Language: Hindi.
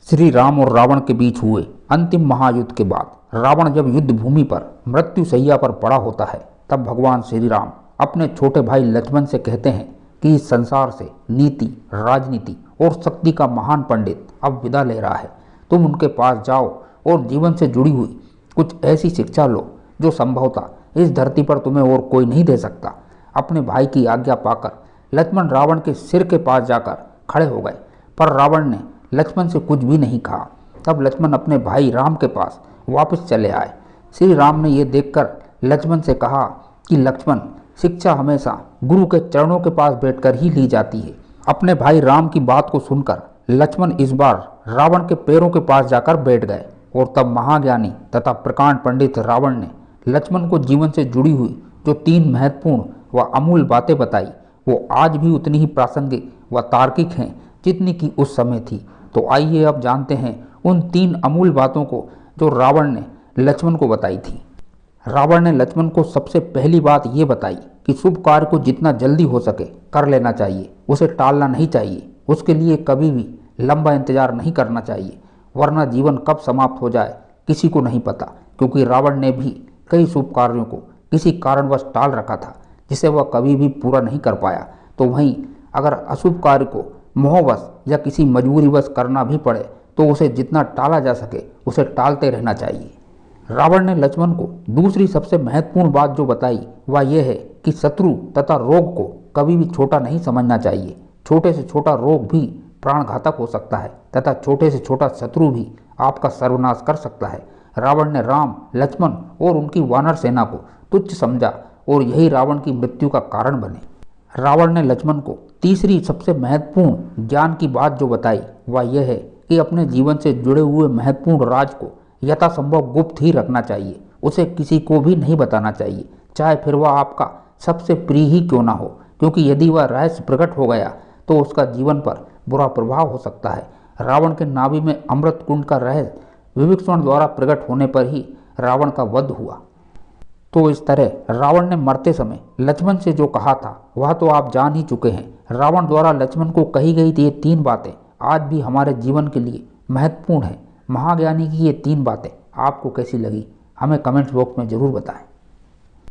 श्री राम और रावण के बीच हुए अंतिम महायुद्ध के बाद रावण जब युद्ध भूमि पर मृत्यु शैया पर पड़ा होता है, तब भगवान श्री राम अपने छोटे भाई लक्ष्मण से कहते हैं कि इस संसार से नीति, राजनीति और शक्ति का महान पंडित अब विदा ले रहा है। तुम उनके पास जाओ और जीवन से जुड़ी हुई कुछ ऐसी शिक्षा लो जो संभवतः इस धरती पर तुम्हें और कोई नहीं दे सकता। अपने भाई की आज्ञा पाकर लक्ष्मण रावण के सिर के पास जाकर खड़े हो गए, पर रावण ने लक्ष्मण से कुछ भी नहीं कहा। तब लक्ष्मण अपने भाई राम के पास वापस चले आए। श्री राम ने यह देखकर लक्ष्मण से कहा कि लक्ष्मण, शिक्षा हमेशा गुरु के चरणों के पास बैठकर ही ली जाती है। अपने भाई राम की बात को सुनकर लक्ष्मण इस बार रावण के पैरों के पास जाकर बैठ गए और तब महाज्ञानी तथा प्रकांड पंडित रावण ने लक्ष्मण को जीवन से जुड़ी हुई जो 3 महत्वपूर्ण व अमूल्य बातें बताई, वो आज भी उतनी ही प्रासंगिक व तार्किक हैं जितनी कि उस समय थी। तो आइए अब जानते हैं उन 3 अमूल्य बातों को जो रावण ने लक्ष्मण को बताई थी। रावण ने लक्ष्मण को सबसे पहली बात ये बताई कि शुभ कार्य को जितना जल्दी हो सके कर लेना चाहिए, उसे टालना नहीं चाहिए। उसके लिए कभी भी लंबा इंतजार नहीं करना चाहिए, वरना जीवन कब समाप्त हो जाए किसी को नहीं पता। क्योंकि रावण ने भी कई शुभ कार्यों को किसी कारणवश टाल रखा था जिसे वह कभी भी पूरा नहीं कर पाया। तो वहीं अगर अशुभ कार्य को मोहवश या किसी मजबूरीवश करना भी पड़े तो उसे जितना टाला जा सके उसे टालते रहना चाहिए। रावण ने लक्ष्मण को दूसरी सबसे महत्वपूर्ण बात जो बताई वह यह है कि शत्रु तथा रोग को कभी भी छोटा नहीं समझना चाहिए। छोटे से छोटा रोग भी प्राणघातक हो सकता है तथा छोटे से छोटा शत्रु भी आपका सर्वनाश कर सकता है। रावण ने राम, लक्ष्मण और उनकी वानर सेना को तुच्छ समझा और यही रावण की मृत्यु का कारण बने। रावण ने लक्ष्मण को तीसरी सबसे महत्वपूर्ण ज्ञान की बात जो बताई वह यह है कि अपने जीवन से जुड़े हुए महत्वपूर्ण राज को यथासंभव गुप्त ही रखना चाहिए। उसे किसी को भी नहीं बताना चाहिए, चाहे फिर वह आपका सबसे प्रिय ही क्यों ना हो, क्योंकि यदि वह रहस्य प्रकट हो गया तो उसका जीवन पर बुरा प्रभाव हो सकता है। रावण के नाभि में अमृत कुंड का रहस्य विभीषण द्वारा प्रकट होने पर ही रावण का वध हुआ। तो इस तरह रावण ने मरते समय लक्ष्मण से जो कहा था वह तो आप जान ही चुके हैं। रावण द्वारा लक्ष्मण को कही गई ये 3 बातें आज भी हमारे जीवन के लिए महत्वपूर्ण हैं। महाज्ञानी की ये 3 बातें आपको कैसी लगी हमें कमेंट्स बॉक्स में ज़रूर बताएं।